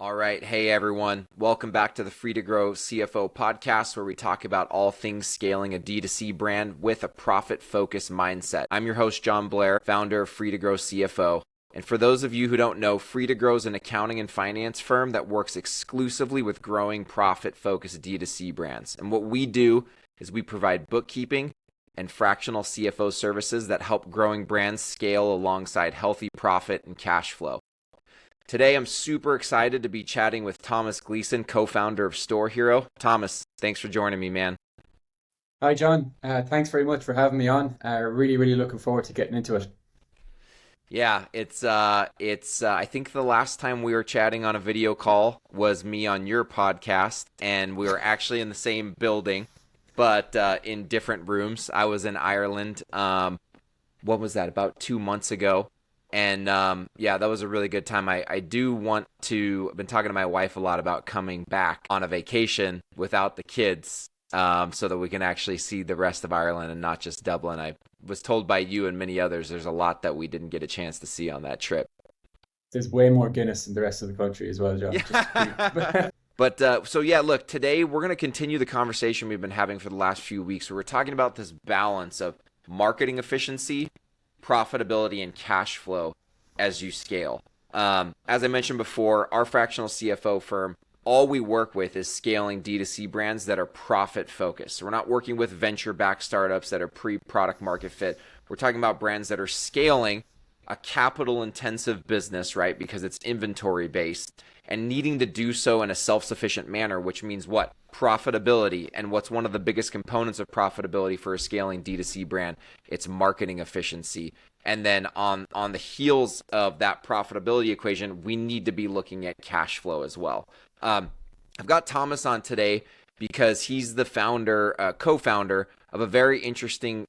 All right. Hey, everyone. Welcome back to the Free to Grow CFO podcast, where we talk about all things scaling a D2C brand with a profit-focused mindset. I'm your host, Jon Blair, founder of Free to Grow CFO. And for those of you who don't know, Free to Grow is an accounting and finance firm that works exclusively with growing profit-focused D2C brands. And what we do is we provide bookkeeping and fractional CFO services that help growing brands scale alongside healthy profit and cash flow. Today, I'm super excited to be chatting with Thomas Gleeson, co-founder of StoreHero. Thomas, thanks for joining me, man. Hi, John. Thanks very much for having me on. Really looking forward to getting into it. Yeah, it's I think the last time we were chatting on a video call was me on your podcast, and we were actually in the same building, but in different rooms. I was in Ireland. What was that? About 2 months ago. And yeah, that was a really good time. I've been talking to my wife a lot about coming back on a vacation without the kids, so that we can actually see the rest of Ireland and not just Dublin. I was told by you and many others there's a lot that we didn't get a chance to see on that trip. There's way more Guinness in the rest of the country as well, John. Yeah. But so yeah, look, today we're going to continue the conversation we've been having for the last few weeks, where we're talking about this balance of marketing efficiency, profitability, and cash flow as you scale. As I mentioned before, our fractional CFO firm, all we work with is scaling D2C brands that are profit focused. So we're not working with venture-backed startups that are pre-product market fit. We're talking about brands that are scaling a capital intensive business, right? Because it's inventory based and needing to do so in a self-sufficient manner, which means what? Profitability. And what's one of the biggest components of profitability for a scaling D2C brand? It's marketing efficiency. And then on the heels of that profitability equation, we need to be looking at cash flow as well. I've got Thomas on today because he's the co-founder of a very interesting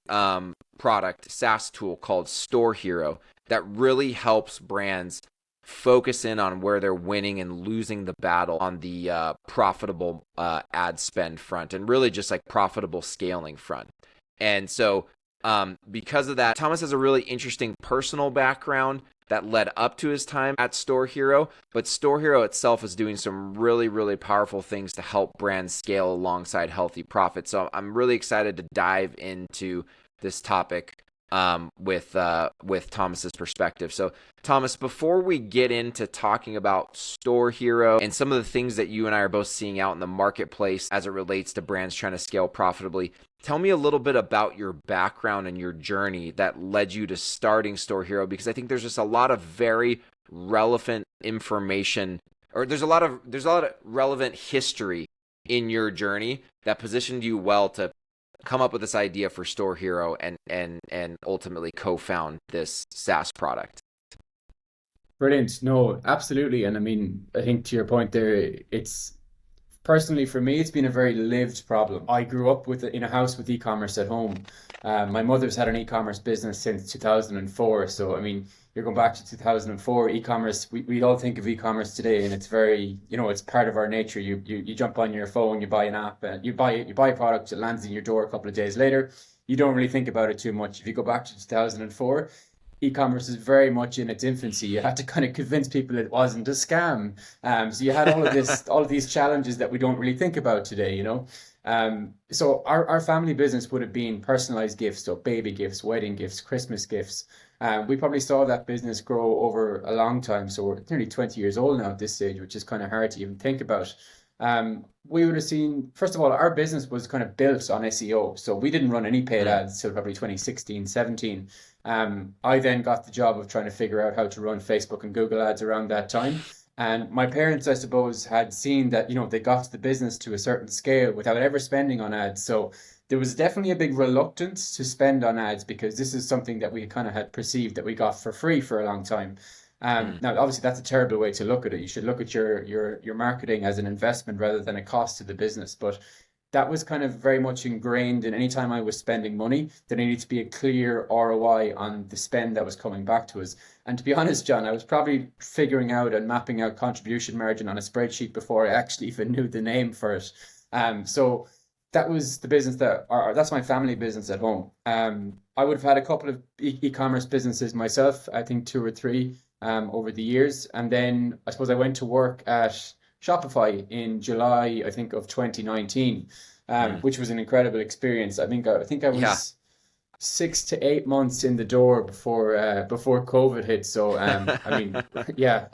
product, SaaS tool called StoreHero that really helps brands focus in on where they're winning and losing the battle on the profitable ad spend front, and really just like profitable scaling front. And so because of that, Thomas has a really interesting personal background that led up to his time at StoreHero, but StoreHero itself is doing some really powerful things to help brands scale alongside healthy profit. So I'm really excited to dive into this topic with Thomas's perspective. So Thomas, before we get into talking about StoreHero and some of the things that you and I are both seeing out in the marketplace as it relates to brands trying to scale profitably, tell me a little bit about your background and your journey that led you to starting StoreHero, because I think there's just a lot of very relevant information, or there's a lot of relevant history in your journey that positioned you well to come up with this idea for StoreHero and ultimately co-found this SaaS product. Brilliant. No, absolutely. And I mean, I think to your point there, it's personally for me, it's been a very lived problem. I grew up in a house with e-commerce at home. My mother's had an e-commerce business since 2004. So, I mean, you're going back to 2004, e-commerce, we all think of e-commerce today, and it's very, it's part of our nature. You jump on your phone, you buy an app, and you buy a product, it lands in your door a couple of days later. You don't really think about it too much. If you go back to 2004, e-commerce is very much in its infancy. You had to kind of convince people it wasn't a scam. So you had all of these challenges that we don't really think about today, So our family business would have been personalized gifts, so baby gifts, wedding gifts, Christmas gifts. We probably saw that business grow over a long time. So we're nearly 20 years old now at this stage, which is kind of hard to even think about. We would have seen, first of all, our business was kind of built on SEO. So we didn't run any paid ads till probably 2016, 17. I then got the job of trying to figure out how to run Facebook and Google ads around that time. And my parents, I suppose, had seen that, they got the business to a certain scale without ever spending on ads. So there was definitely a big reluctance to spend on ads, because this is something that we kind of had perceived that we got for free for a long time. Now, obviously, that's a terrible way to look at it. You should look at your marketing as an investment rather than a cost to the business. But that was kind of very much ingrained in any time I was spending money, there needed to be a clear ROI on the spend that was coming back to us. And to be honest, John, I was probably figuring out and mapping out contribution margin on a spreadsheet before I actually even knew the name for it. So that was the business that's my family business at home. I would have had a couple of e-commerce businesses myself, I think two or three. over the years. And then I suppose I went to work at Shopify in July, I think, of 2019, Mm. which was an incredible experience. I think I Yeah. was 6 to 8 months in the door before COVID hit. So I mean, yeah,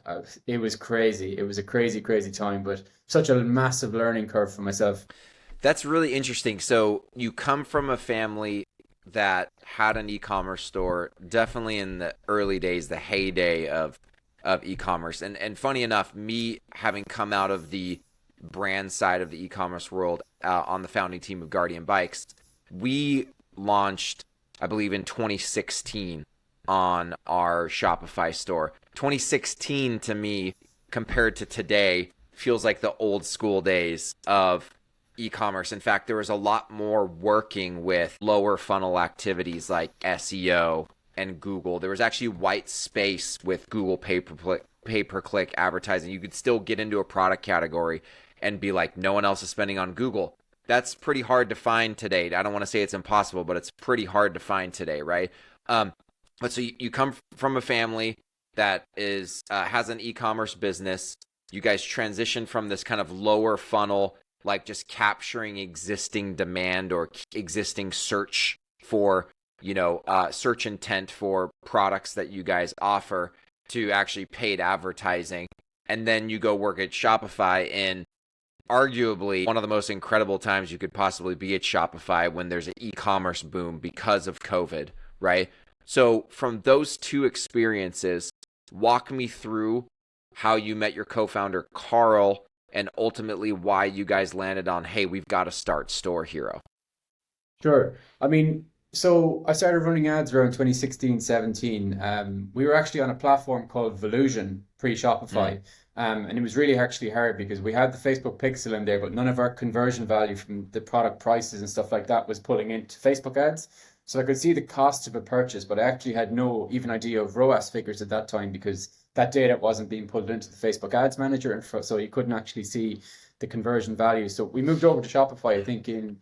it was crazy. It was a crazy, crazy time, but such a massive learning curve for myself. That's really interesting. So you come from a family that had an e-commerce store, definitely in the early days, the heyday of e-commerce. And funny enough, me having come out of the brand side of the e-commerce world on the founding team of Guardian Bikes, we launched, I believe, in 2016 on our Shopify store. 2016 to me, compared to today, feels like the old school days of e-commerce. In fact, there was a lot more working with lower funnel activities like SEO and Google. There was actually white space with Google pay-per-click advertising. You could still get into a product category and be like, no one else is spending on Google. That's pretty hard to find today. I don't want to say it's impossible, but it's pretty hard to find today, right? But so you come from a family that is has an e-commerce business. You guys transition from this kind of lower funnel, like just capturing existing demand or existing search for, search intent for products that you guys offer, to actually paid advertising. And then you go work at Shopify in arguably one of the most incredible times you could possibly be at Shopify, when there's an e-commerce boom because of COVID, right? So from those two experiences, walk me through how you met your co-founder, Carl, and ultimately why you guys landed on, hey, we've got to start StoreHero. Sure. I mean, so I started running ads around 2016, 17. We were actually on a platform called Volusion Mm. pre-Shopify. And it was really actually hard because we had the Facebook pixel in there, but none of our conversion value from the product prices and stuff like that was pulling into Facebook ads. So I could see the cost of a purchase, but I actually had no even idea of ROAS figures at that time because that data wasn't being pulled into the Facebook ads manager. And so you couldn't actually see the conversion value. So we moved over to Shopify, I think in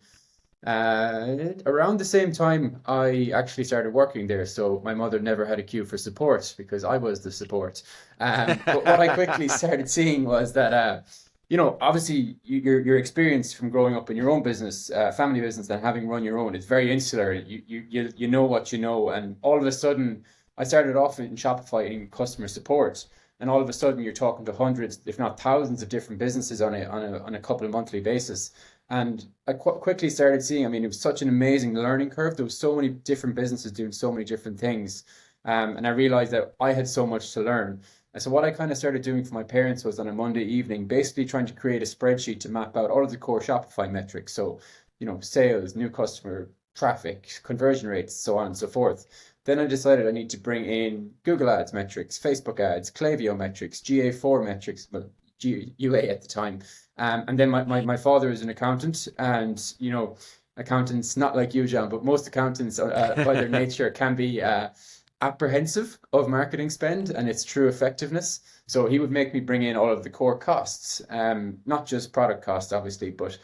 around the same time I actually started working there, so my mother never had a queue for support because I was the support. But what I quickly started seeing was that, obviously your experience from growing up in your own business, family business, and having run your own is very insular. You know what you know, and all of a sudden, I started off in Shopify in customer support. And all of a sudden, you're talking to hundreds, if not thousands, of different businesses on a couple of monthly basis. And I quickly started seeing, I mean, it was such an amazing learning curve. There was so many different businesses doing so many different things. And I realized that I had so much to learn. And so what I kind of started doing for my parents was on a Monday evening, basically trying to create a spreadsheet to map out all of the core Shopify metrics. So, sales, new customer, traffic, conversion rates, so on and so forth. Then I decided I need to bring in Google Ads metrics, Facebook ads, Klaviyo metrics, GA4 metrics, well, UA at the time. And then my father is an accountant, and accountants, not like you, John, but most accountants by their nature can be apprehensive of marketing spend and its true effectiveness. So he would make me bring in all of the core costs, not just product costs, obviously, but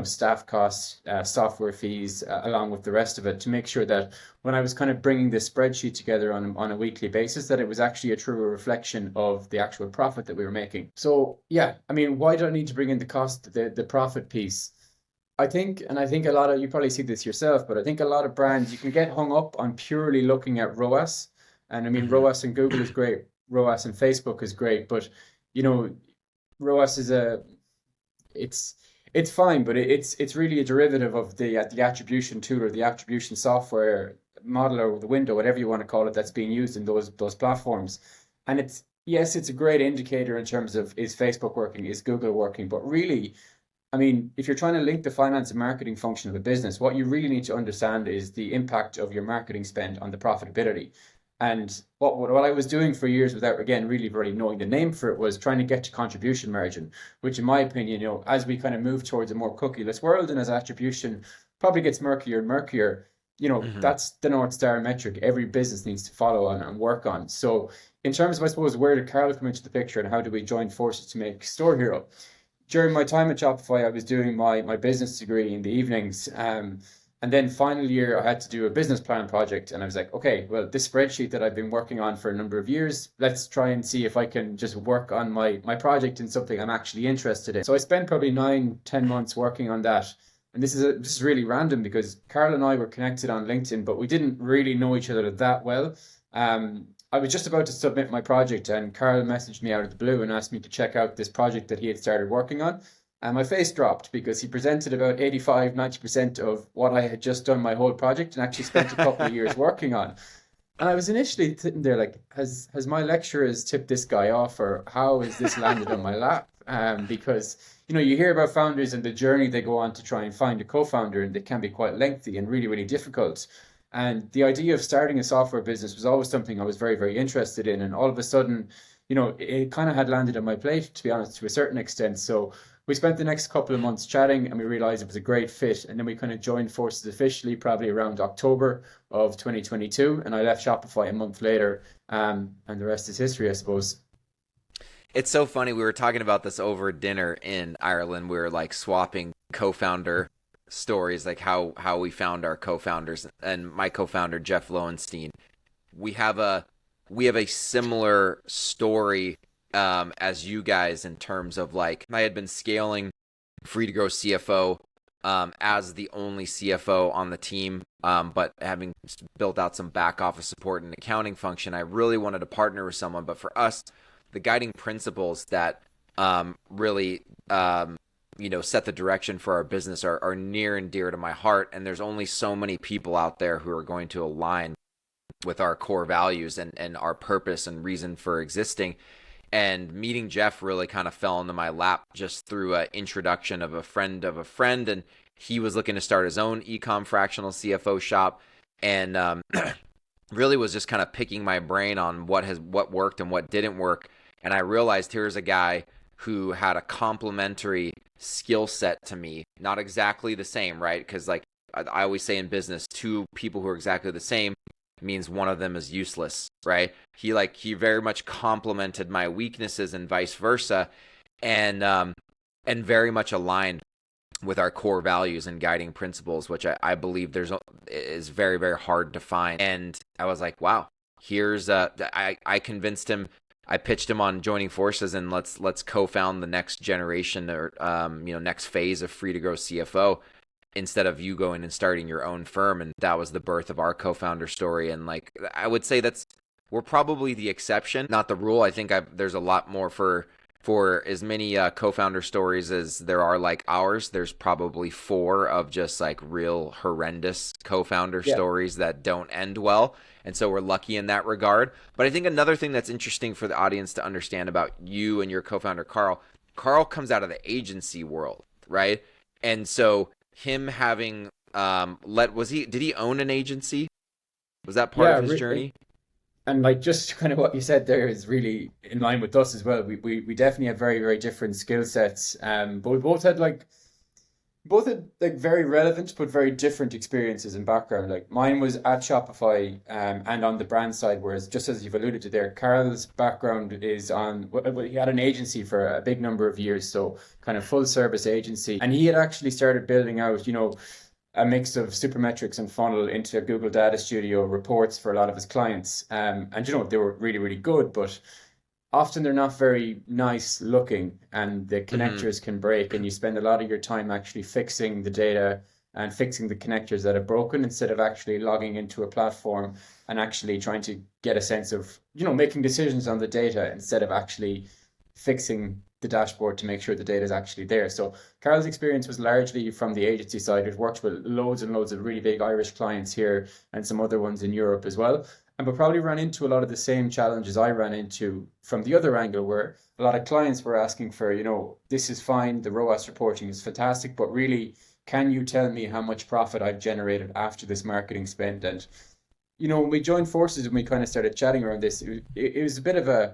staff costs, software fees, along with the rest of it, to make sure that when I was kind of bringing this spreadsheet together on a weekly basis, that it was actually a truer reflection of the actual profit that we were making. So yeah, I mean, why do I need to bring in the cost, the profit piece? I think a lot of, you probably see this yourself, but I think a lot of brands, you can get hung up on purely looking at ROAS. And I mean, Hmm. ROAS in Google is great, ROAS in Facebook is great, but you know, ROAS is it's it's fine, but it's really a derivative of the attribution tool or the attribution software model or the window, whatever you want to call it, that's being used in those platforms. And it's, yes, it's a great indicator in terms of, is Facebook working, is Google working, but really, I mean, if you're trying to link the finance and marketing function of a business, what you really need to understand is the impact of your marketing spend on the profitability. And what I was doing for years without, again, really knowing the name for it, was trying to get to contribution margin, which in my opinion, as we kind of move towards a more cookieless world and as attribution probably gets murkier and murkier, Hmm. that's the North Star metric every business needs to follow on and work on. So in terms of, I suppose, where did Carl come into the picture and how do we join forces to make StoreHero? During my time at Shopify, I was doing my business degree in the evenings. And then final year, I had to do a business plan project. And I was like, okay, well, this spreadsheet that I've been working on for a number of years, let's try and see if I can just work on my project in something I'm actually interested in. So I spent probably 9, 10 months working on that. And this is really random because Carl and I were connected on LinkedIn, but we didn't really know each other that well. I was just about to submit my project, and Carl messaged me out of the blue and asked me to check out this project that he had started working on. And my face dropped because he presented about 85, 90% of what I had just done my whole project and actually spent a couple of years working on. And I was initially sitting there like, has my lecturers tipped this guy off, or how has this landed on my lap? Because you hear about founders and the journey they go on to try and find a co-founder, and it can be quite lengthy and really, really difficult. And the idea of starting a software business was always something I was very, very interested in. And all of a sudden, it kind of had landed on my plate, to be honest, to a certain extent. So we spent the next couple of months chatting, and we realized it was a great fit. And then we kind of joined forces officially probably around October of 2022. And I left Shopify a month later. And the rest is history, I suppose. It's so funny. We were talking about this over dinner in Ireland. We were like swapping co-founder stories, like how we found our co-founders. And my co-founder, Jeff Lowenstein, we have a similar story as you guys, in terms of like, I had been scaling Grow CFO as the only CFO on the team, but having built out some back office support and accounting function, I really wanted to partner with someone. But for us, the guiding principles that really set the direction for our business are near and dear to my heart. And there's only so many people out there who are going to align with our core values and our purpose and reason for existing. And meeting Jeff really kind of fell into my lap just through an introduction of a friend of a friend. And he was looking to start his own e-com fractional CFO shop, and really was just kind of picking my brain on what worked and what didn't work. And I realized here's a guy who had a complementary skill set to me, not exactly the same, right? Because like I always say in business, two people who are exactly the same means one of them is useless, right? He very much complemented my weaknesses and vice versa, and very much aligned with our core values and guiding principles, which I believe is very, very hard to find. And I was like, wow, I convinced him. I pitched him on joining forces, and let's co-found the next generation, or next phase of Grow CFO, instead of you going and starting your own firm. And that was the birth of our co-founder story. And like, I would say we're probably the exception, not the rule. I think there's a lot more for as many co-founder stories as there are like ours. There's probably 4 of just like real horrendous co-founder stories that don't end well. And so we're lucky in that regard. But I think another thing that's interesting for the audience to understand about you and your co-founder, Carl comes out of the agency world, right? And so him having did he own an agency? Was that part of his journey? And like, just kind of what you said there is really in line with us as well. We definitely have very, very different skill sets. But we both had like very relevant but very different experiences and background. Like mine was at Shopify and on the brand side, whereas just as you've alluded to there, Carl's background is he had an agency for a big number of years, so kind of full service agency. And he had actually started building out, a mix of supermetrics and funnel into Google Data Studio reports for a lot of his clients. And they were really, really good, but often they're not very nice looking, and the connectors can break, and you spend a lot of your time actually fixing the data and fixing the connectors that are broken, instead of actually logging into a platform and actually trying to get a sense of, making decisions on the data, instead of actually fixing the dashboard to make sure the data is actually there. So Carl's experience was largely from the agency side. He's worked with loads and loads of really big Irish clients here and some other ones in Europe as well. And we probably ran into a lot of the same challenges I ran into from the other angle, where a lot of clients were asking for, this is fine, the ROAS reporting is fantastic, but really, can you tell me how much profit I've generated after this marketing spend? And, when we joined forces and we kind of started chatting around this, it was a bit of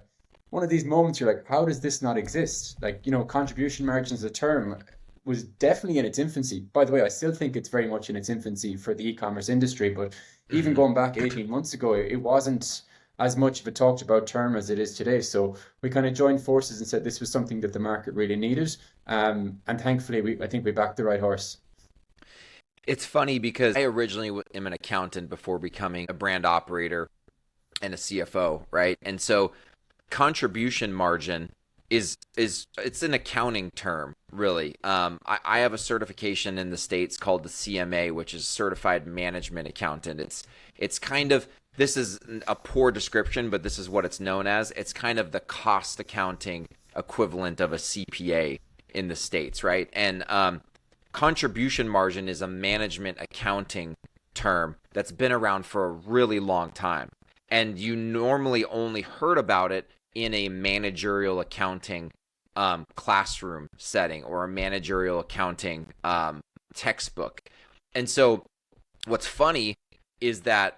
one of these moments you're like, how does this not exist? Like, contribution margins as a term was definitely in its infancy. By the way, I still think it's very much in its infancy for the e-commerce industry, but even going back 18 months ago, it wasn't as much of a talked about term as it is today. So we kind of joined forces and said this was something that the market really needed. And thankfully, I think we backed the right horse. It's funny because I originally am an accountant before becoming a brand operator and a CFO, right? And so contribution margin is it's an accounting term, really. I have a certification in the States called the CMA, which is Certified Management Accountant. It's kind of, this is a poor description, but this is what it's known as. It's kind of the cost accounting equivalent of a CPA in the States, right? And contribution margin is a management accounting term that's been around for a really long time. And you normally only heard about it in a managerial accounting classroom setting or a managerial accounting textbook. And so what's funny is that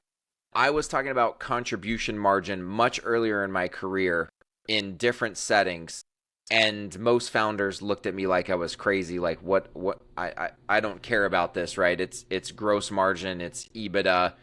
I was talking about contribution margin much earlier in my career in different settings, and most founders looked at me like I was crazy, like what I don't care about this, right? It's gross margin, it's EBITDA,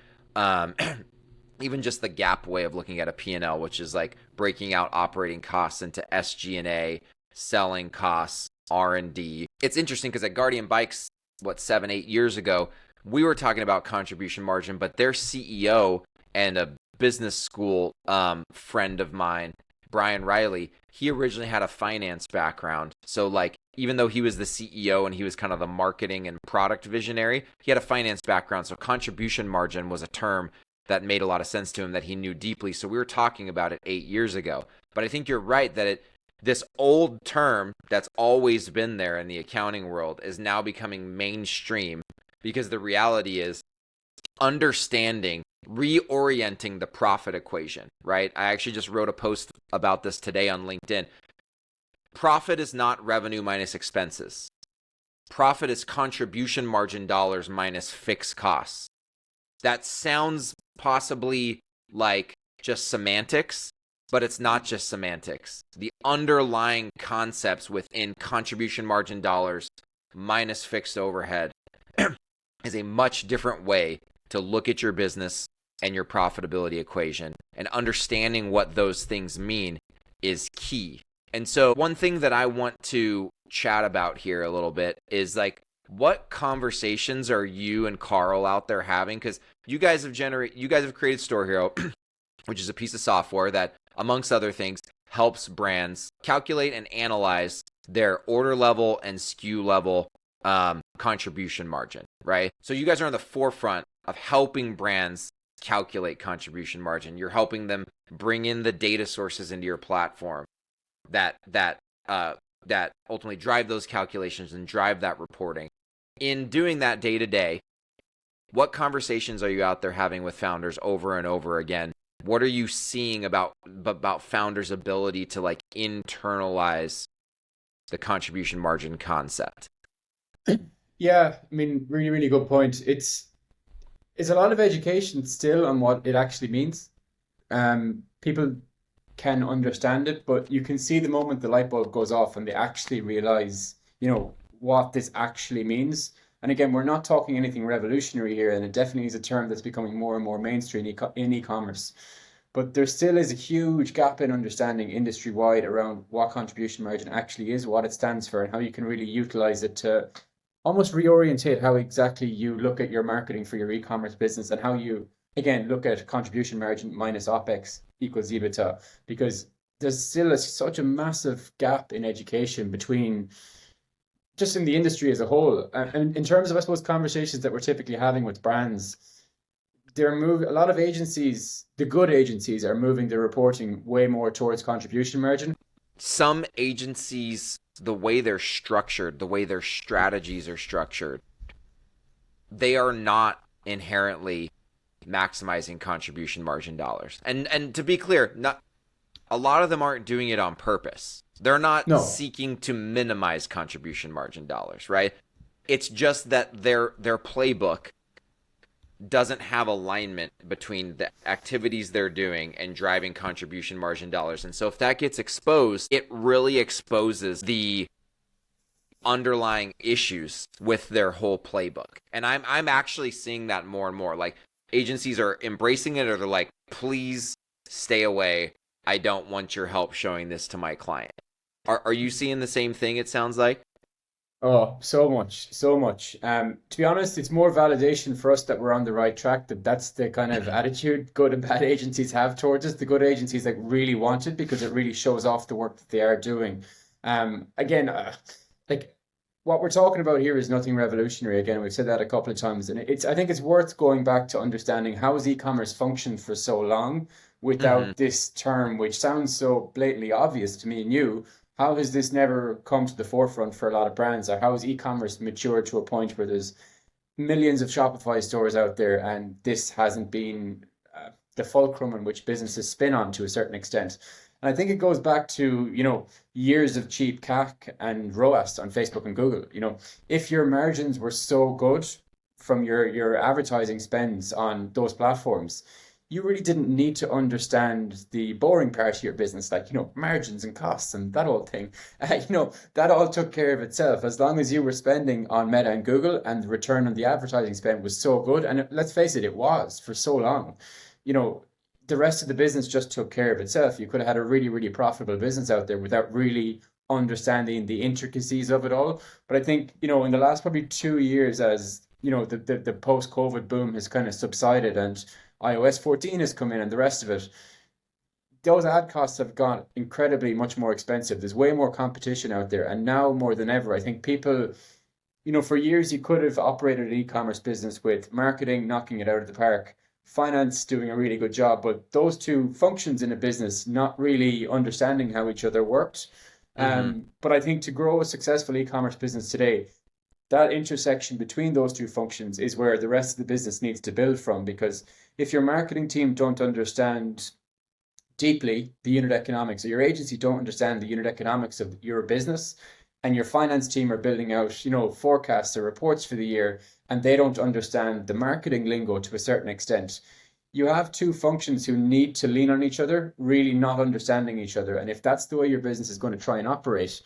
even just the GAAP way of looking at a P&L, which is like breaking out operating costs into SG&A, selling costs, R&D. It's interesting because at Guardian Bikes, 7-8 years ago, we were talking about contribution margin, but their CEO and a business school friend of mine, Brian Riley, he originally had a finance background. So like, even though he was the CEO and he was kind of the marketing and product visionary, he had a finance background. So contribution margin was a term that made a lot of sense to him, that he knew deeply. So we were talking about it 8 years ago. But I think you're right that this old term that's always been there in the accounting world is now becoming mainstream, because the reality is understanding, reorienting the profit equation, right? I actually just wrote a post about this today on LinkedIn. Profit is not revenue minus expenses. Profit is contribution margin dollars minus fixed costs. That sounds possibly like just semantics, but it's not just semantics. The underlying concepts within contribution margin dollars minus fixed overhead is a much different way to look at your business and your profitability equation, and understanding what those things mean is key. And so one thing that I want to chat about here a little bit is like, what conversations are you and Carl out there having? Because you guys have created StoreHero, which is a piece of software that, amongst other things, helps brands calculate and analyze their order level and SKU level contribution margin, right? So you guys are on the forefront of helping brands calculate contribution margin. You're helping them bring in the data sources into your platform that ultimately drive those calculations and drive that reporting. In doing that day to day, what conversations are you out there having with founders over and over again? What are you seeing about founders' ability to like internalize the contribution margin concept? Yeah, I mean, really, really good point. It's a lot of education still on what it actually means. People can understand it, but you can see the moment the light bulb goes off and they actually realize, what this actually means. And again, we're not talking anything revolutionary here, and it definitely is a term that's becoming more and more mainstream in e-commerce. But there still is a huge gap in understanding industry-wide around what contribution margin actually is, what it stands for, and how you can really utilize it to almost reorientate how exactly you look at your marketing for your e-commerce business, and how you, again, look at contribution margin minus OPEX equals EBITDA, because there's still such a massive gap in education between just in the industry as a whole. And in terms of, I suppose, conversations that we're typically having with brands, a lot of agencies, the good agencies, are moving their reporting way more towards contribution margin. Some agencies, the way they're structured, the way their strategies are structured, they are not inherently maximizing contribution margin dollars. And to be clear, a lot of them aren't doing it on purpose. They're not seeking to minimize contribution margin dollars, right? It's just that their playbook doesn't have alignment between the activities they're doing and driving contribution margin dollars. And so if that gets exposed, it really exposes the underlying issues with their whole playbook. And I'm actually seeing that more and more. Like, agencies are embracing it, or they're like, please stay away. I don't want your help showing this to my client. Are you seeing the same thing, it sounds like? Oh, so much, so much. To be honest, it's more validation for us that we're on the right track. That's the kind of attitude good and bad agencies have towards us. The good agencies like really want it because it really shows off the work that they are doing. Again, like what we're talking about here is nothing revolutionary. Again, we've said that a couple of times, and I think it's worth going back to understanding how has e-commerce functioned for so long Hmm. without this term, which sounds so blatantly obvious to me and you. How has this never come to the forefront for a lot of brands? Or how has e-commerce matured to a point where there's millions of Shopify stores out there and this hasn't been the fulcrum in which businesses spin on to a certain extent? And I think it goes back to, years of cheap CAC and ROAS on Facebook and Google. If your margins were so good from your advertising spends on those platforms, you really didn't need to understand the boring part of your business, like, margins and costs and that whole thing. That all took care of itself as long as you were spending on Meta and Google and the return on the advertising spend was so good. And let's face it, it was for so long. You know, the rest of the business just took care of itself. You could have had a really, really profitable business out there without really understanding the intricacies of it all. But I think, in the last probably 2 years, as the post-COVID boom has kind of subsided and iOS 14 has come in and the rest of it, those ad costs have gone incredibly much more expensive. There's way more competition out there. And now more than ever, I think people, for years you could have operated an e-commerce business with marketing knocking it out of the park, finance doing a really good job, but those two functions in a business not really understanding how each other worked. Hmm. But I think to grow a successful e-commerce business today, that intersection between those two functions is where the rest of the business needs to build from. Because if your marketing team don't understand deeply the unit economics, or your agency don't understand the unit economics of your business, and your finance team are building out, forecasts or reports for the year, and they don't understand the marketing lingo to a certain extent, you have two functions who need to lean on each other, really not understanding each other. And if that's the way your business is going to try and operate,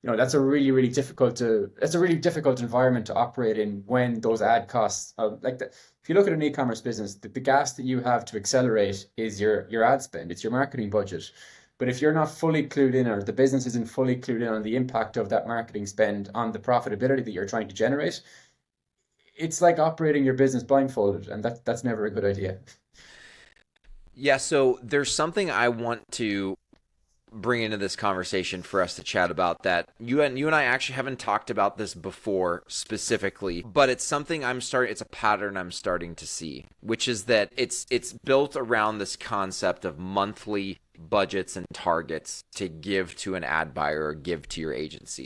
that's a really, really that's a really difficult environment to operate in when those ad costs, if you look at an e-commerce business, the gas that you have to accelerate is your ad spend, it's your marketing budget. But if you're not fully clued in, or the business isn't fully clued in on the impact of that marketing spend on the profitability that you're trying to generate, it's like operating your business blindfolded, and that's never a good idea. Yeah, so there's something I want to bring into this conversation for us to chat about that you and I actually haven't talked about this before specifically, but it's something it's a pattern I'm starting to see, which is that it's built around this concept of monthly budgets and targets to give to an ad buyer or give to your agency.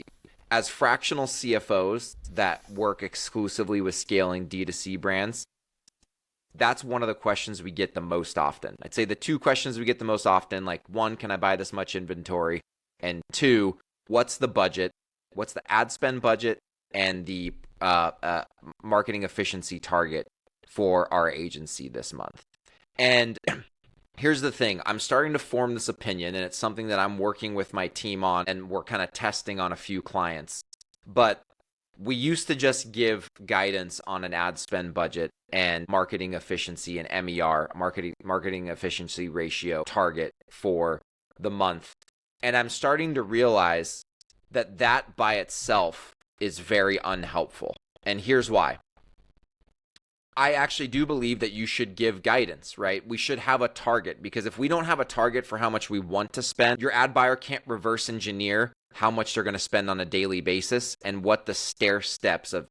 As fractional CFOs that work exclusively with scaling D2C brands, that's one of the questions we get the most often. I'd say the two questions we get the most often, like one, can I buy this much inventory? And two, what's the budget? What's the ad spend budget and the marketing efficiency target for our agency this month? And here's the thing, I'm starting to form this opinion, and it's something that I'm working with my team on, and we're kind of testing on a few clients. But we used to just give guidance on an ad spend budget and marketing efficiency and MER, marketing efficiency ratio target for the month. And I'm starting to realize that that by itself is very unhelpful. And here's why. I actually do believe that you should give guidance, right? We should have a target, because if we don't have a target for how much we want to spend, your ad buyer can't reverse engineer how much they're going to spend on a daily basis and what the stair steps of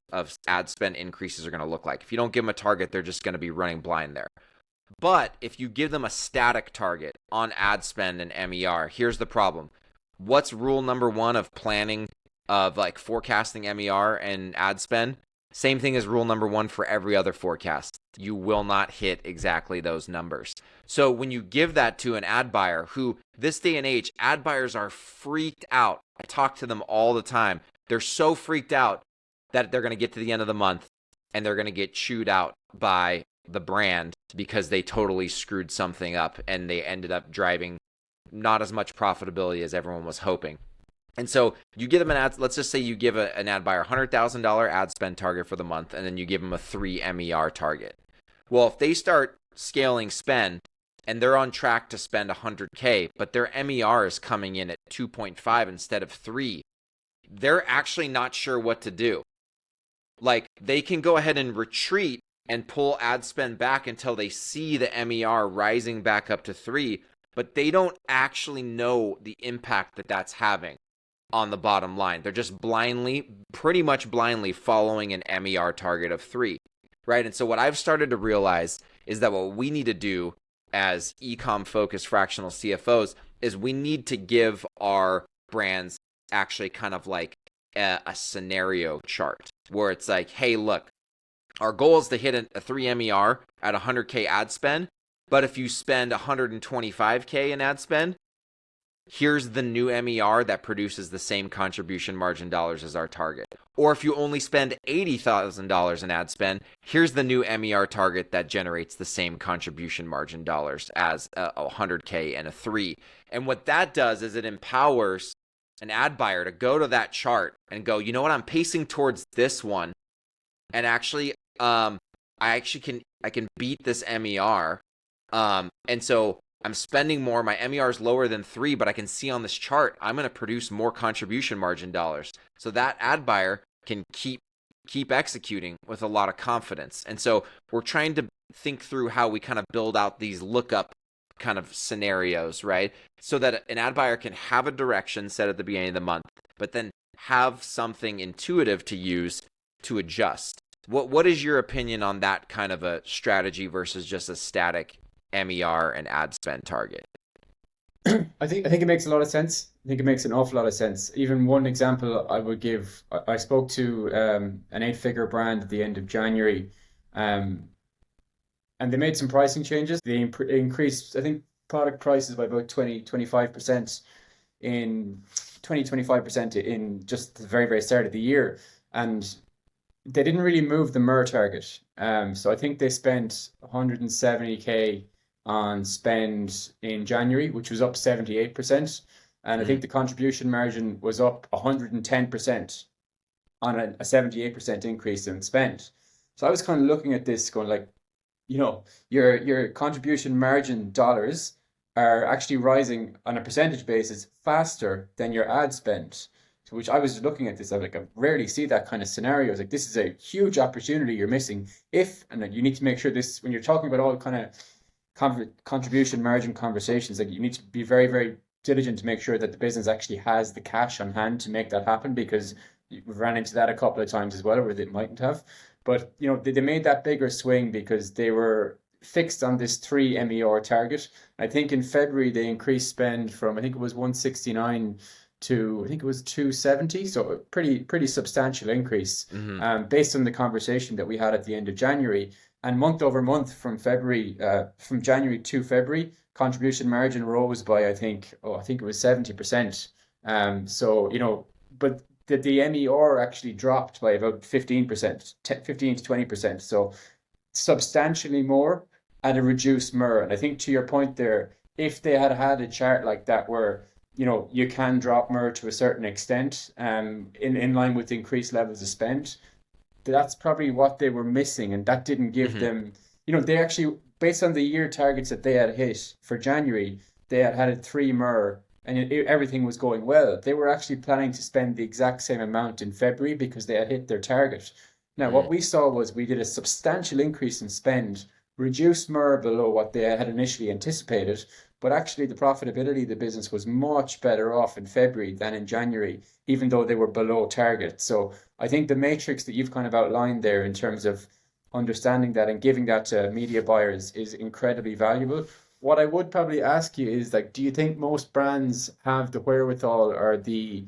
ad spend increases are going to look like. If you don't give them a target, they're just going to be running blind there. But if you give them a static target on ad spend and MER, here's the problem. What's rule number one of planning, of like forecasting MER and ad spend? Same thing as rule number one for every other forecast. You will not hit exactly those numbers. So when you give that to an ad buyer, who this day and age, ad buyers are freaked out. I talk to them all the time. They're so freaked out that they're going to get to the end of the month and they're going to get chewed out by the brand because they totally screwed something up and they ended up driving not as much profitability as everyone was hoping. And so you give them an ad, let's just say you give an ad buyer a $100,000 ad spend target for the month, and then you give them a 3 MER target. Well, if they start scaling spend and they're on track to spend 100K, but their MER is coming in at 2.5 instead of 3, they're actually not sure what to do. Like, they can go ahead and retreat and pull ad spend back until they see the MER rising back up to 3, but they don't actually know the impact that that's having on the bottom line. They're just pretty much blindly following an MER target of 3, right? And so what I've started to realize is that what we need to do as e-com focused fractional CFOs is we need to give our brands actually kind of like a scenario chart where it's like, hey, look, our goal is to hit a 3 MER at 100K ad spend, but if you spend 125K in ad spend, here's the new MER that produces the same contribution margin dollars as our target. Or if you only spend $80,000 in ad spend, here's the new MER target that generates the same contribution margin dollars as a 100K and a 3. And what that does is it empowers an ad buyer to go to that chart and go, you know what, I'm pacing towards this one, and actually, I can beat this MER, and so I'm spending more. My MER is lower than 3, but I can see on this chart I'm going to produce more contribution margin dollars. So that ad buyer can keep executing with a lot of confidence. And so we're trying to think through how we kind of build out these lookup kind of scenarios, right? So that an ad buyer can have a direction set at the beginning of the month, but then have something intuitive to use to adjust. What is your opinion on that kind of a strategy versus just a static MER and ad spend target? I think it makes a lot of sense. I think it makes an awful lot of sense. Even one example I would give, I spoke to an 8-figure brand at the end of January, and they made some pricing changes. They increased, I think, product prices by about 25% in 25% in just the very, very start of the year. And they didn't really move the MER target. So I think they spent 170K on spend in January, which was up 78%. And I think the contribution margin was up 110% on a 78% increase in spend. So I was kind of looking at this going like, you know, your contribution margin dollars are actually rising on a percentage basis faster than your ad spend. So which I was looking at this, I was like, I rarely see that kind of scenario. I was like, this is a huge opportunity you're missing. And you need to make sure this, when you're talking about all kind of contribution margin conversations, like you need to be very, very diligent to make sure that the business actually has the cash on hand to make that happen, because we've ran into that a couple of times as well where they mightn't have. But you know, they made that bigger swing because they were fixed on this 3 MER target. I think in February they increased spend from, I think it was 169 to, I think it was 270. So a pretty substantial increase, based on the conversation that we had at the end of January. And month over month from January to February, contribution margin rose by, I think it was 70%. So, you know, but the MER actually dropped by about 15%, 15 to 20%. So substantially more at a reduced MER. And I think to your point there, if they had had a chart like that where, you know, you can drop MER to a certain extent, in line with increased levels of spend, that's probably what they were missing. And that didn't give them, you know, they actually, based on the year targets that they had hit for January, they had a 3 MER and everything was going well. They were actually planning to spend the exact same amount in February because they had hit their target. Now, what we saw was we did a substantial increase in spend, reduced MER below what they had initially anticipated, but actually the profitability of the business was much better off in February than in January, even though they were below target. So I think the matrix that you've kind of outlined there in terms of understanding that and giving that to media buyers is incredibly valuable. What I would probably ask you is, like, do you think most brands have the wherewithal or the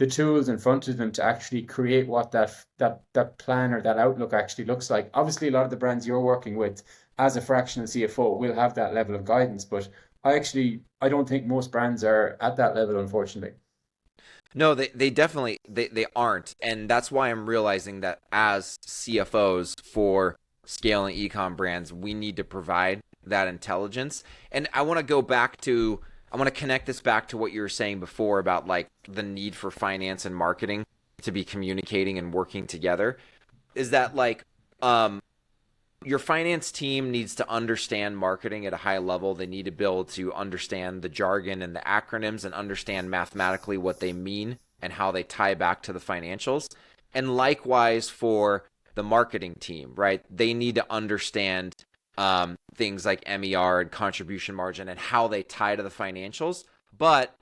tools in front of them to actually create what that plan or that outlook actually looks like? Obviously, a lot of the brands you're working with as a fractional CFO will have that level of guidance, but I don't think most brands are at that level, unfortunately. No, they definitely they aren't. And that's why I'm realizing that as CFOs for scaling ecom brands, we need to provide that intelligence. And I want to connect this back to what you were saying before about like the need for finance and marketing to be communicating and working together. Is that like your finance team needs to understand marketing at a high level. They need to be able to understand the jargon and the acronyms and understand mathematically what they mean and how they tie back to the financials. And likewise for the marketing team, right? They need to understand things like MER and contribution margin and how they tie to the financials. But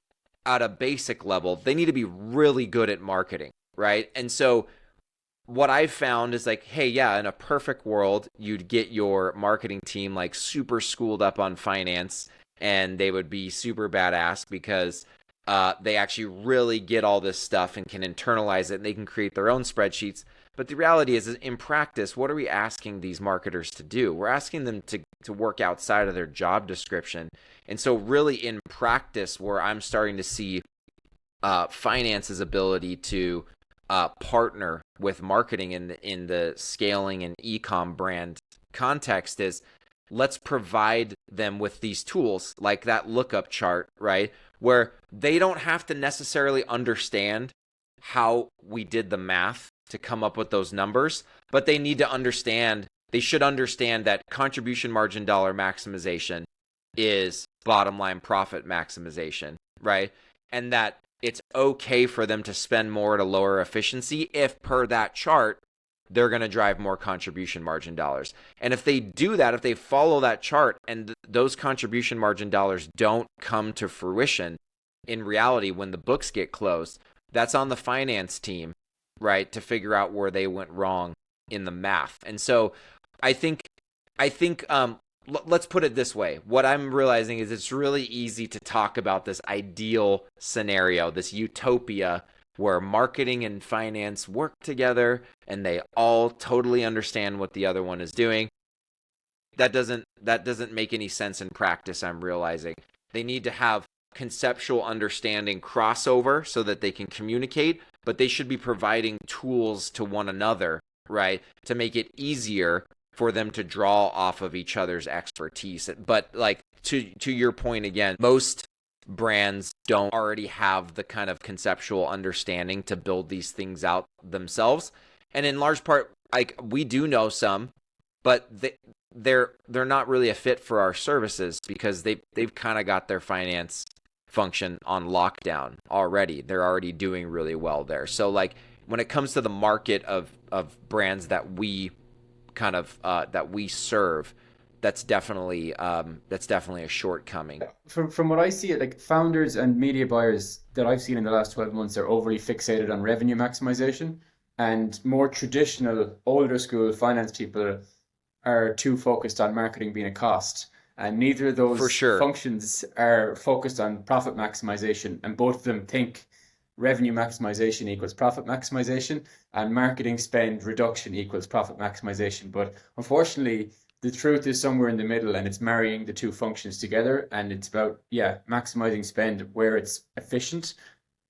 at a basic level, they need to be really good at marketing, right? And so what I've found is like, hey, yeah, in a perfect world, you'd get your marketing team like super schooled up on finance, and they would be super badass because they actually really get all this stuff and can internalize it, and they can create their own spreadsheets. But the reality is in practice, what are we asking these marketers to do? We're asking them to work outside of their job description. And so really in practice, where I'm starting to see finance's ability to partner with marketing in the scaling and e-com brand context is, let's provide them with these tools like that lookup chart, right? Where they don't have to necessarily understand how we did the math to come up with those numbers, but they should understand that contribution margin dollar maximization is bottom line profit maximization, right? And that it's okay for them to spend more at a lower efficiency if per that chart, they're going to drive more contribution margin dollars. And if they do that, if they follow that chart and those contribution margin dollars don't come to fruition in reality when the books get closed, that's on the finance team, right, to figure out where they went wrong in the math. And so I think let's put it this way. What I'm realizing is it's really easy to talk about this ideal scenario, this utopia where marketing and finance work together and they all totally understand what the other one is doing. That doesn't make any sense in practice, I'm realizing. They need to have conceptual understanding crossover so that they can communicate, but they should be providing tools to one another, right, to make it easier for them to draw off of each other's expertise. But like to your point again, most brands don't already have the kind of conceptual understanding to build these things out themselves. And in large part, like we do know some, but they're not really a fit for our services because they've kind of got their finance function on lockdown already. They're already doing really well there. So like when it comes to the market of brands that we kind of that we serve, that's definitely a shortcoming. From what I see, like founders and media buyers that I've seen in the last 12 months are overly fixated on revenue maximization, and more traditional older school finance people are too focused on marketing being a cost. And neither of those For sure. functions are focused on profit maximization, and both of them think revenue maximization equals profit maximization and marketing spend reduction equals profit maximization. But unfortunately, the truth is somewhere in the middle, and it's marrying the two functions together, and it's about maximizing spend where it's efficient,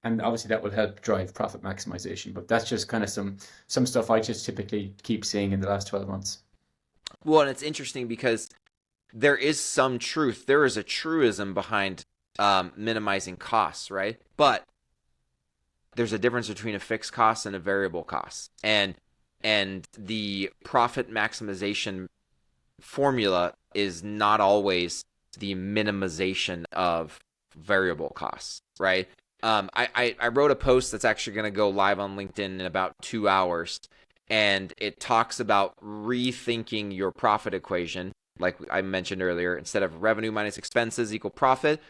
and obviously that will help drive profit maximization. But that's just kind of some stuff I just typically keep seeing in the last 12 months. Well, and it's interesting because there is some truth. There is a truism behind minimizing costs, right? But there's a difference between a fixed cost and a variable cost. And the profit maximization formula is not always the minimization of variable costs, right? I wrote a post that's actually going to go live on LinkedIn in about 2 hours, and it talks about rethinking your profit equation. Like I mentioned earlier, instead of revenue minus expenses equal profit,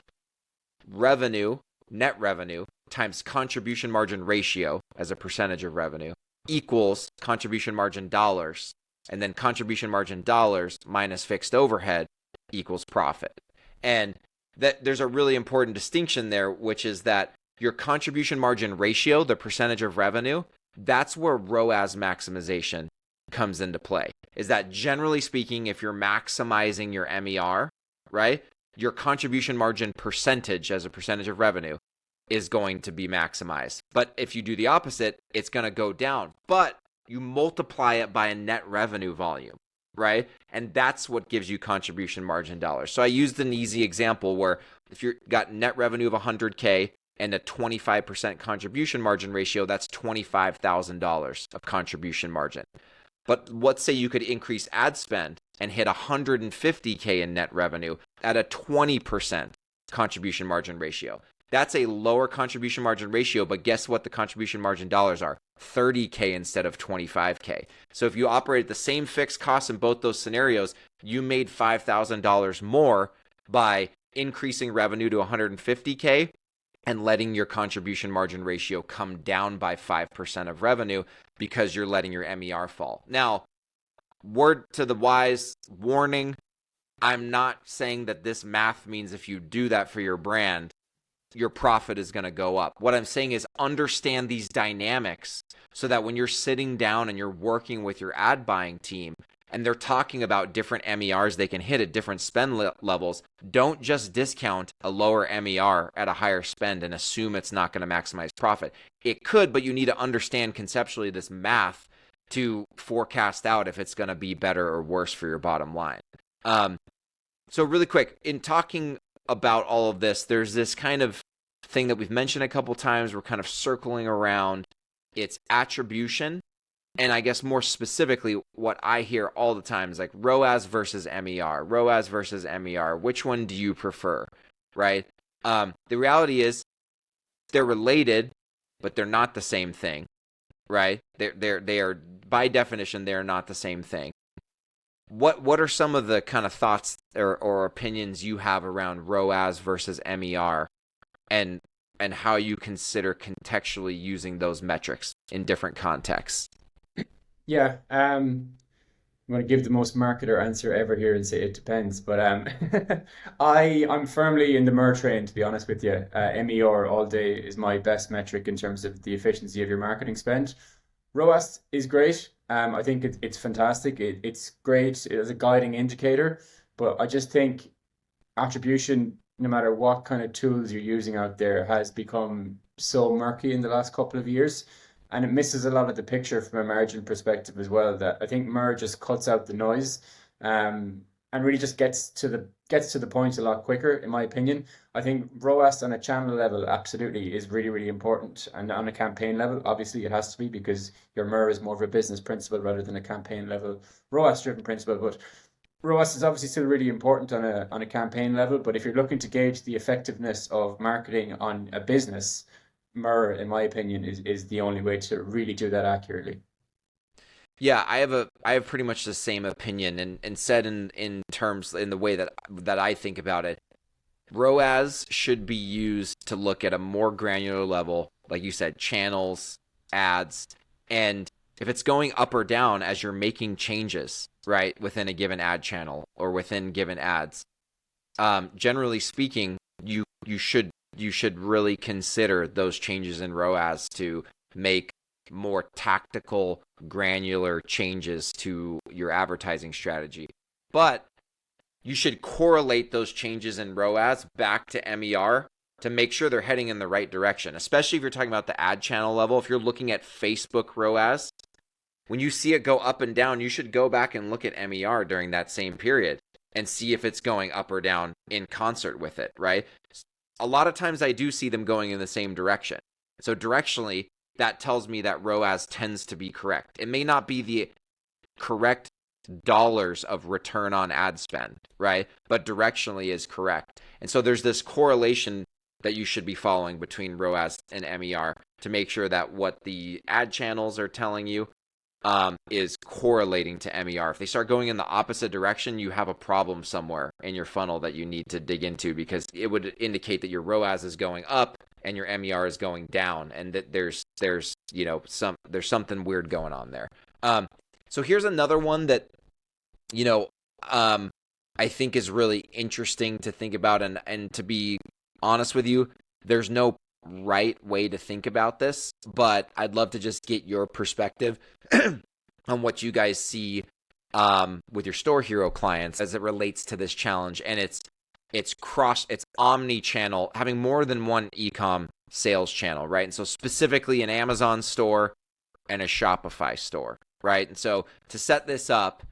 net revenue times contribution margin ratio as a percentage of revenue equals contribution margin dollars, and then contribution margin dollars minus fixed overhead equals profit. And that there's a really important distinction there, which is that your contribution margin ratio, the percentage of revenue, that's where ROAS maximization comes into play. Is that generally speaking, if you're maximizing your MER, right, your contribution margin percentage as a percentage of revenue is going to be maximized. But if you do the opposite, it's going to go down. But you multiply it by a net revenue volume, right? And that's what gives you contribution margin dollars. So I used an easy example where if you've got net revenue of 100K and a 25% contribution margin ratio, that's $25,000 of contribution margin. But let's say you could increase ad spend and hit 150K in net revenue at a 20% contribution margin ratio. That's a lower contribution margin ratio, but guess what the contribution margin dollars are? 30K instead of 25K. So if you operate the same fixed costs in both those scenarios, you made $5,000 more by increasing revenue to 150K and letting your contribution margin ratio come down by 5% of revenue because you're letting your MER fall. Now, word to the wise, warning, I'm not saying that this math means if you do that for your brand, your profit is going to go up. What I'm saying is understand these dynamics so that when you're sitting down and you're working with your ad buying team and they're talking about different MERs they can hit at different spend levels, don't just discount a lower MER at a higher spend and assume it's not going to maximize profit. It could, but you need to understand conceptually this math to forecast out if it's going to be better or worse for your bottom line. So really quick, in talking about all of this, there's this kind of thing that we've mentioned a couple times. We're kind of circling around. It's attribution. And I guess more specifically, what I hear all the time is like ROAS versus MER, ROAS versus MER. Which one do you prefer, right? The reality is they're related, but they're not the same thing, right? They are, by definition, they're not the same thing. What are some of the kind of thoughts or opinions you have around ROAS versus MER and how you consider contextually using those metrics in different contexts? Yeah, I'm going to give the most marketer answer ever here and say it depends. But I'm firmly in the MER train, to be honest with you. MER all day is my best metric in terms of the efficiency of your marketing spend. ROAS is great. I think it's fantastic. It's great as a guiding indicator, but I just think attribution, no matter what kind of tools you're using out there, has become so murky in the last couple of years. And it misses a lot of the picture from a margin perspective as well. That I think MER just cuts out the noise, and really just gets to the point a lot quicker, in my opinion. I think ROAS on a channel level absolutely is really, really important. And on a campaign level, obviously it has to be, because your MER is more of a business principle rather than a campaign level ROAS driven principle. But ROAS is obviously still really important on a campaign level. But if you're looking to gauge the effectiveness of marketing on a business, MER, in my opinion, is the only way to really do that accurately. Yeah, I have pretty much the same opinion, and said in terms in the way that I think about it. ROAS should be used to look at a more granular level, like you said, channels, ads, and if it's going up or down as you're making changes, right, within a given ad channel or within given ads. Generally speaking, you should really consider those changes in ROAS to make more tactical, granular changes to your advertising strategy. But you should correlate those changes in ROAS back to MER to make sure they're heading in the right direction, especially if you're talking about the ad channel level. If you're looking at Facebook ROAS, when you see it go up and down, you should go back and look at MER during that same period and see if it's going up or down in concert with it, right? A lot of times I do see them going in the same direction. So directionally, that tells me that ROAS tends to be correct. It may not be the correct dollars of return on ad spend, right? But directionally is correct. And so there's this correlation that you should be following between ROAS and MER to make sure that what the ad channels are telling you is correlating to MER. If they start going in the opposite direction, you have a problem somewhere in your funnel that you need to dig into, because it would indicate that your ROAS is going up and your MER is going down, and that there's something weird going on there. So here's another one that I think is really interesting to think about, and to be honest with you, there's no right way to think about this, but I'd love to just get your perspective on what you guys see with your StoreHero clients as it relates to this challenge. And it's omni-channel, having more than one e-com sales channel, right? And so specifically an Amazon store and a Shopify store, right? And so to set this up,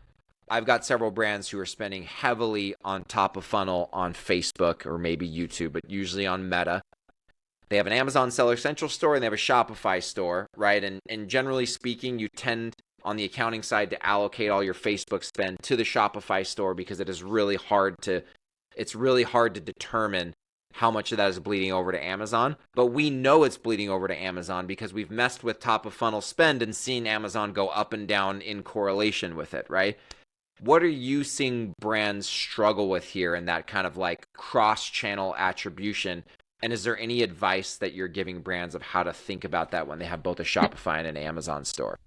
I've got several brands who are spending heavily on top of funnel on Facebook or maybe YouTube, but usually on Meta. They have an Amazon Seller Central store and they have a Shopify store, right? And generally speaking, you tend on the accounting side to allocate all your Facebook spend to the Shopify store, because it's really hard to determine how much of that is bleeding over to Amazon, but we know it's bleeding over to Amazon because we've messed with top of funnel spend and seen Amazon go up and down in correlation with it, right? What are you seeing brands struggle with here in that kind of like cross-channel attribution? And is there any advice that you're giving brands of how to think about that when they have both a Shopify and an Amazon store?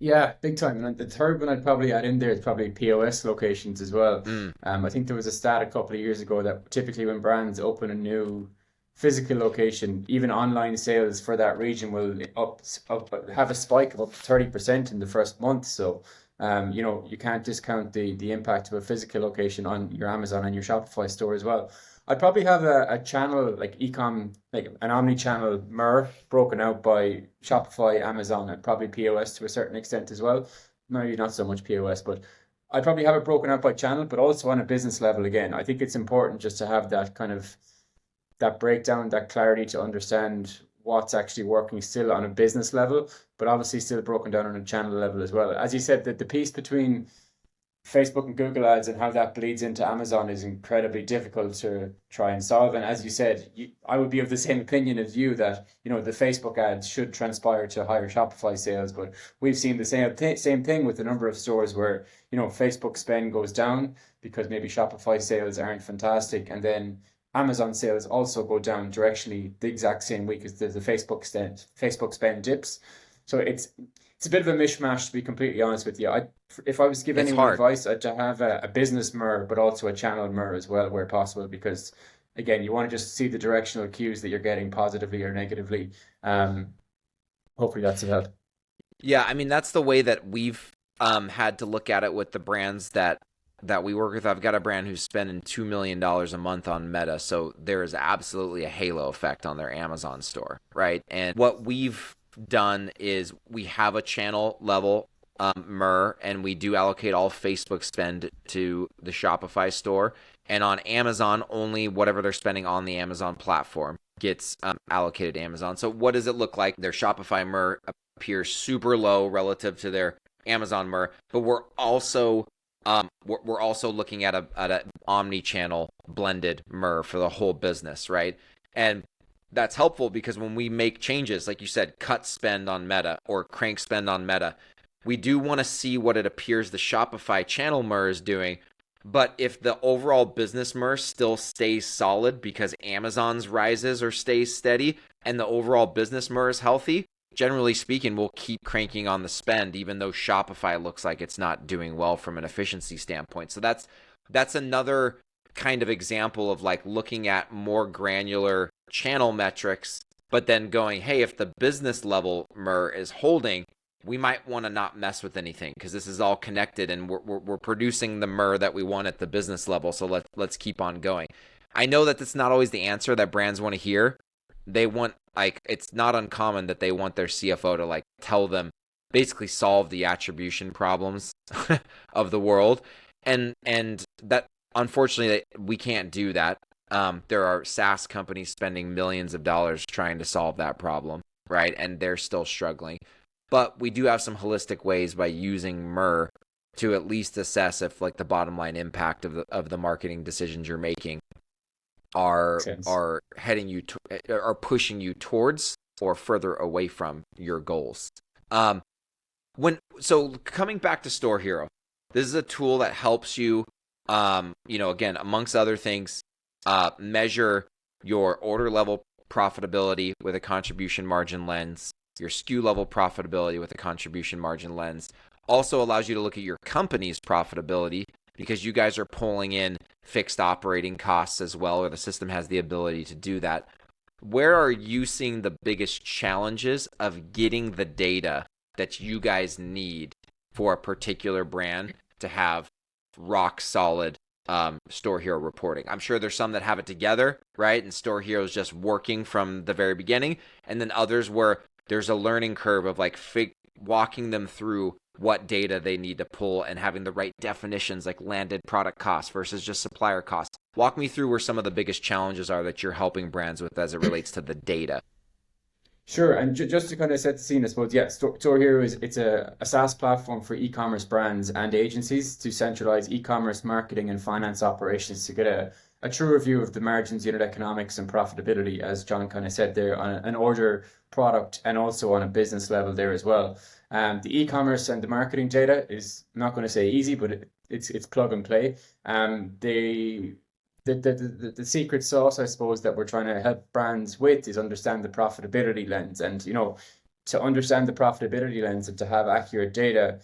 Yeah, big time. And the third one I'd probably add in there is probably POS locations as well. Mm, I think there was a stat a couple of years ago that typically when brands open a new physical location, even online sales for that region will have a spike of up to 30% in the first month. So, you can't discount the impact of a physical location on your Amazon and your Shopify store as well. I'd probably have a channel like ecom, like an omni-channel MER broken out by Shopify, Amazon, and probably POS to a certain extent as well. Maybe not so much POS, but I'd probably have it broken out by channel, but also on a business level again. I think it's important just to have that kind of that breakdown, that clarity to understand what's actually working still on a business level, but obviously still broken down on a channel level as well. As you said, the piece between Facebook and Google ads and how that bleeds into Amazon is incredibly difficult to try and solve. And as you said, I would be of the same opinion as you that, the Facebook ads should transpire to higher Shopify sales. But we've seen the same thing with a number of stores where, Facebook spend goes down because maybe Shopify sales aren't fantastic. And then Amazon sales also go down directionally the exact same week as the Facebook spend dips. So it's a bit of a mishmash, to be completely honest with you. If I was giving it's anyone hard. advice, I'd to have a business MER, but also a channel MER as well, where possible, because again, you want to just see the directional cues that you're getting positively or negatively. Hopefully that's it help. Yeah, I mean, that's the way that we've had to look at it with the brands that we work with. I've got a brand who's spending $2 million a month on Meta. So there is absolutely a halo effect on their Amazon store, right? And what we've done is we have a channel level MER, and we do allocate all Facebook spend to the Shopify store. And on Amazon, only whatever they're spending on the Amazon platform gets allocated to Amazon. So what does it look like? Their Shopify MER appears super low relative to their Amazon MER, but we're also looking at a omni-channel blended MER for the whole business, right? And that's helpful because when we make changes, like you said, cut spend on Meta or crank spend on Meta, we do want to see what it appears the Shopify channel MER is doing. But if the overall business MER still stays solid because Amazon's rises or stays steady and the overall business MER is healthy, generally speaking, we'll keep cranking on the spend, even though Shopify looks like it's not doing well from an efficiency standpoint. So that's another kind of example of like looking at more granular channel metrics, but then going, hey, if the business level MER is holding, we might want to not mess with anything because this is all connected and we're producing the MER that we want at the business level. So let's keep on going. I know that that's not always the answer that brands want to hear. They want, like, it's not uncommon that they want their CFO to like tell them, basically solve the attribution problems of the world. And that, unfortunately, we can't do that. There are SaaS companies spending millions of dollars trying to solve that problem, right? And they're still struggling. But we do have some holistic ways by using MER to at least assess if like the bottom line impact of the marketing decisions you're making are heading you are pushing you towards or further away from your goals. So coming back to StoreHero, this is a tool that helps you, again, amongst other things, measure your order level profitability with a contribution margin lens, your SKU level profitability with a contribution margin lens. Also allows you to look at your company's profitability because you guys are pulling in fixed operating costs as well, or the system has the ability to do that. Where are you seeing the biggest challenges of getting the data that you guys need for a particular brand to have rock solid StoreHero reporting? I'm sure there's some that have it together, right? And StoreHero is just working from the very beginning. And then others where there's a learning curve of like walking them through what data they need to pull and having the right definitions like landed product cost versus just supplier cost. Walk me through where some of the biggest challenges are that you're helping brands with as it relates to the data. Sure, and just to kind of set the scene, I suppose, yeah, StoreHero it's a SaaS platform for e-commerce brands and agencies to centralize e-commerce marketing and finance operations to get a true review of the margins, unit economics, and profitability, as John kind of said there, on an order, product, and also on a business level there as well. The e-commerce and the marketing data is, I'm not going to say easy, but it's plug and play. The secret sauce, I suppose, that we're trying to help brands with is understand the profitability lens. And, to understand the profitability lens and to have accurate data,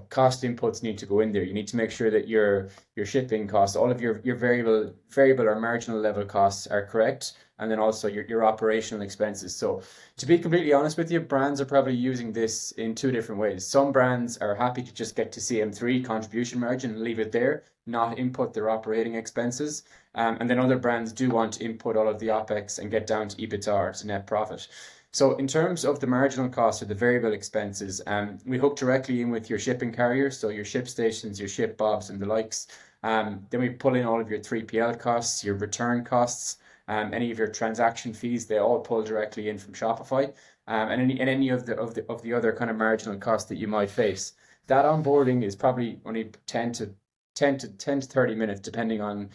cost inputs need to go in there. You need to make sure that your shipping costs, all of your variable or marginal level costs are correct. And then also your operational expenses. So to be completely honest with you, brands are probably using this in two different ways. Some brands are happy to just get to CM3 contribution margin and leave it there, not input their operating expenses. And then other brands do want to input all of the OPEX and get down to EBITDA or to net profit. So in terms of the marginal costs or the variable expenses, we hook directly in with your shipping carrier, so your ship stations, your ship bobs and the likes. Then we pull in all of your 3PL costs, your return costs, any of your transaction fees, they all pull directly in from Shopify, and any of the other kind of marginal costs that you might face. That onboarding is probably only 10 to 30 minutes, depending on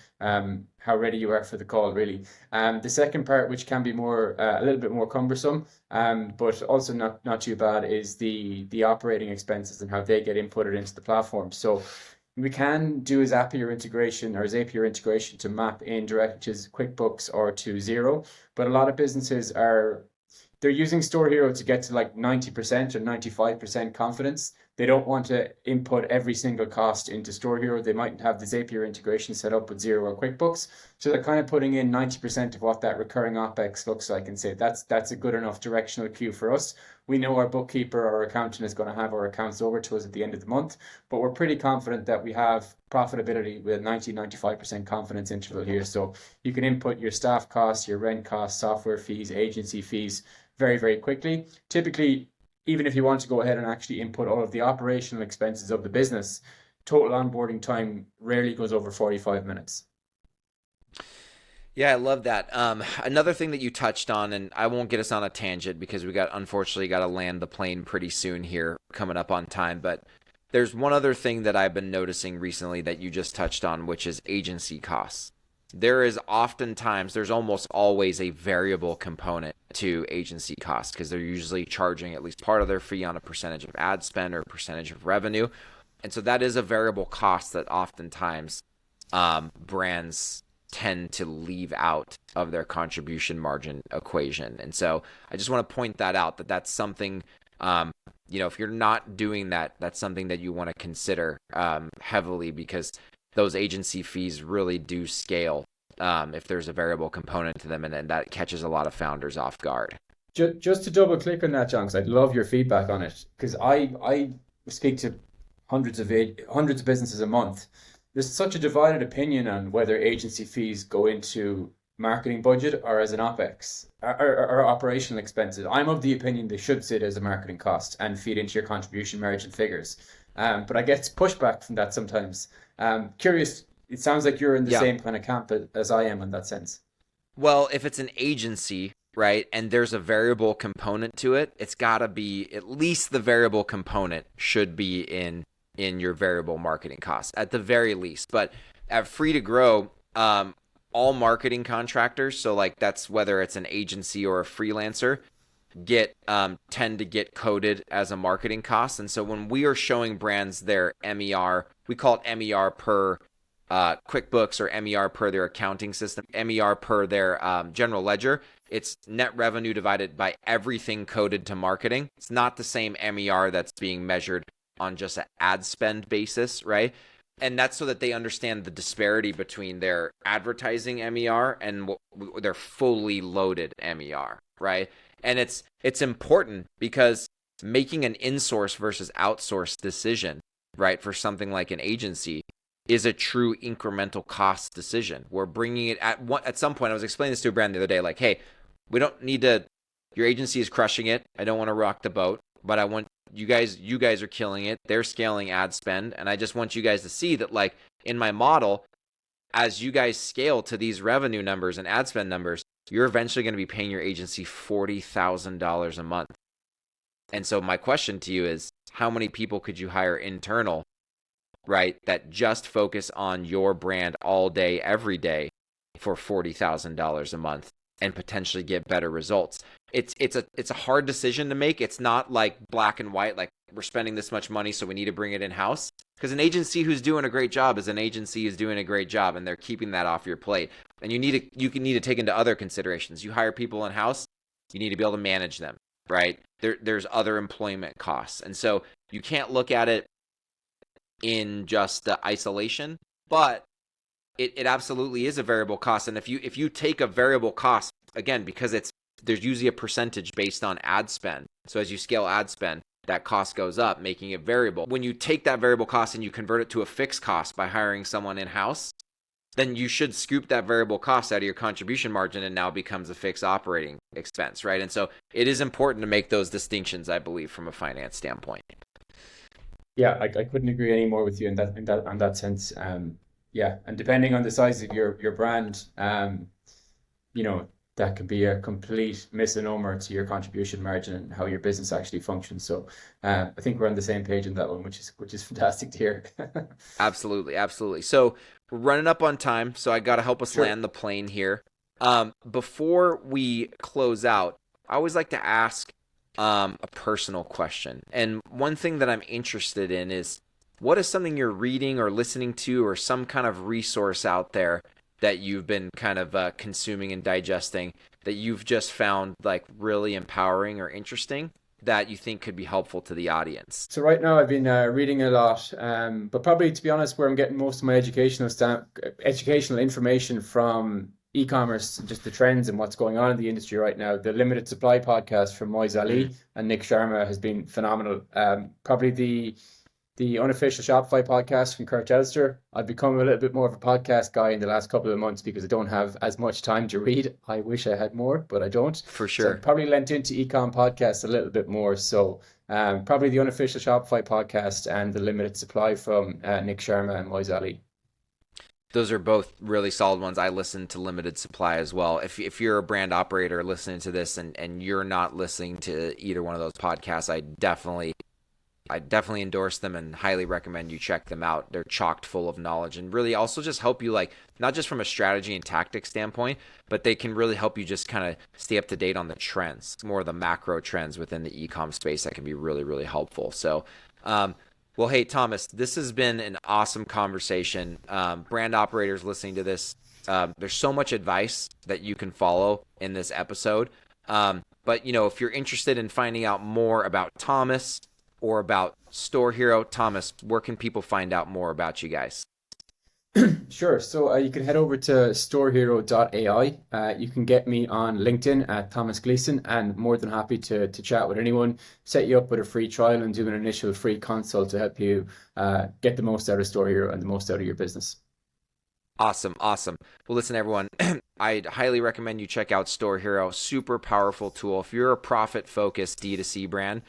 how ready you are for the call, really. The second part, which can be a little bit more cumbersome, but also not too bad, is the operating expenses and how they get inputted into the platform. So we can do a Zapier integration to map in directly to QuickBooks or to Xero, but a lot of businesses they're using StoreHero to get to like 90% or 95% confidence. They don't want to input every single cost into StoreHero. They might have the Zapier integration set up with Xero or QuickBooks. So they're kind of putting in 90% of what that recurring OPEX looks like and say that's a good enough directional cue for us. We know our bookkeeper or accountant is going to have our accounts over to us at the end of the month, but we're pretty confident that we have profitability with 90-95% confidence interval here. So you can input your staff costs, your rent costs, software fees, agency fees very, very quickly. Typically, even if you want to go ahead and actually input all of the operational expenses of the business, total onboarding time rarely goes over 45 minutes. Yeah, I love that. Another thing that you touched on, and I won't get us on a tangent because unfortunately got to land the plane pretty soon here, coming up on time. But there's one other thing that I've been noticing recently that you just touched on, which is agency costs. There's almost always a variable component to agency costs because they're usually charging at least part of their fee on a percentage of ad spend or a percentage of revenue. And so that is a variable cost that oftentimes brands tend to leave out of their contribution margin equation. And so I just want to point that out, that's something, if you're not doing that, that's something that you want to consider heavily, because those agency fees really do scale if there's a variable component to them, and then that catches a lot of founders off guard. Just to double click on that, John, because I'd love your feedback on it, because I speak to hundreds of businesses a month. There's such a divided opinion on whether agency fees go into marketing budget or as an OPEX or operational expenses. I'm of the opinion they should sit as a marketing cost and feed into your contribution margin figures. But I get pushback from that sometimes. Curious, it sounds like you're in the same kind of camp as I am in that sense. Well, if it's an agency, right, and there's a variable component to it, it's got to be, at least the variable component should be in your variable marketing costs at the very least. But at Free to Grow, all marketing contractors, so like that's whether it's an agency or a freelancer, tend to get coded as a marketing cost. And so when we are showing brands their MER, we call it MER per QuickBooks or MER per their accounting system, MER per their general ledger. It's net revenue divided by everything coded to marketing. It's not the same MER that's being measured on just an ad spend basis, right? And that's so that they understand the disparity between their advertising MER and their fully loaded MER, right? And it's important because making an in-source versus outsource decision, right, for something like an agency is a true incremental cost decision. We're bringing it at some point. I was explaining this to a brand the other day, like, hey, we don't need to. Your agency is crushing it. I don't want to rock the boat, but I want you guys are killing it. They're scaling ad spend, and I just want you guys to see that, like, in my model, as you guys scale to these revenue numbers and ad spend numbers, you're eventually going to be paying your agency $40,000 a month. And so my question to you is, how many people could you hire internal, right, that just focus on your brand all day, every day, for $40,000 a month and potentially get better results. It's a hard decision to make. It's not like black and white, like we're spending this much money, so we need to bring it in house. Because an agency who's doing a great job is an agency who's doing a great job, and they're keeping that off your plate. And you need to take into other considerations. You hire people in house, you need to be able to manage them, right? There's other employment costs, and so you can't look at it in just isolation. But it absolutely is a variable cost. And if you take a variable cost, again, because there's usually a percentage based on ad spend. So as you scale ad spend, that cost goes up, making it variable. When you take that variable cost and you convert it to a fixed cost by hiring someone in-house, then you should scoop that variable cost out of your contribution margin and now becomes a fixed operating expense, right? And so it is important to make those distinctions, I believe, from a finance standpoint. Yeah, I couldn't agree any more with you in that sense. Yeah, and depending on the size of your brand, that can be a complete misnomer to your contribution margin and how your business actually functions. So I think we're on the same page in that one, which is fantastic to hear. Absolutely. So we're running up on time, so I got to help us land the plane here. Before we close out, I always like to ask a personal question. And one thing that I'm interested in is, what is something you're reading or listening to, or some kind of resource out there that you've been kind of consuming and digesting that you've just found like really empowering or interesting that you think could be helpful to the audience? So right now I've been reading a lot, but probably, to be honest, where I'm getting most of my educational information from e-commerce, just the trends and what's going on in the industry right now. The Limited Supply podcast from Moise Ali and Nick Sharma has been phenomenal. Probably the unofficial Shopify podcast from Kurt Elster. I've become a little bit more of a podcast guy in the last couple of months because I don't have as much time to read. I wish I had more, but I don't. For sure. So I've probably lent into ecom podcasts a little bit more. So probably the unofficial Shopify podcast and the Limited Supply from Nick Sharma and Moise Ali. Those are both really solid ones. I listen to Limited Supply as well. If you're a brand operator listening to this and you're not listening to either one of those podcasts, I definitely endorse them and highly recommend you check them out. They're chocked full of knowledge and really also just help you, like, not just from a strategy and tactics standpoint, but they can really help you just kind of stay up to date on the trends, more of the macro trends within the e-com space that can be really, really helpful. So, well, hey, Thomas, this has been an awesome conversation. Brand operators listening to this, there's so much advice that you can follow in this episode. But, if you're interested in finding out more about Thomas or about StoreHero, Thomas, where can people find out more about you guys? Sure. So you can head over to storehero.ai. You can get me on LinkedIn at Thomas Gleeson, and more than happy to chat with anyone, set you up with a free trial and do an initial free consult to help you get the most out of StoreHero and the most out of your business. Awesome. Well, listen, everyone, I'd highly recommend you check out StoreHero. Super powerful tool. If you're a profit-focused D2C brand,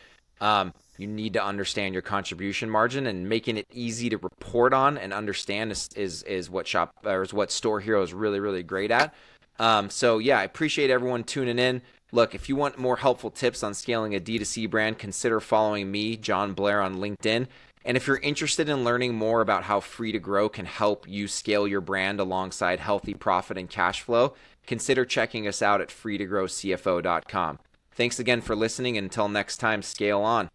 you need to understand your contribution margin, and making it easy to report on and understand is what StoreHero is really, really great at. So yeah, I appreciate everyone tuning in. Look, if you want more helpful tips on scaling a D2C brand, consider following me, Jon Blair, on LinkedIn. And if you're interested in learning more about how Free to Grow can help you scale your brand alongside healthy profit and cash flow, consider checking us out at freetogrowcfo.com. Thanks again for listening. Until next time, scale on.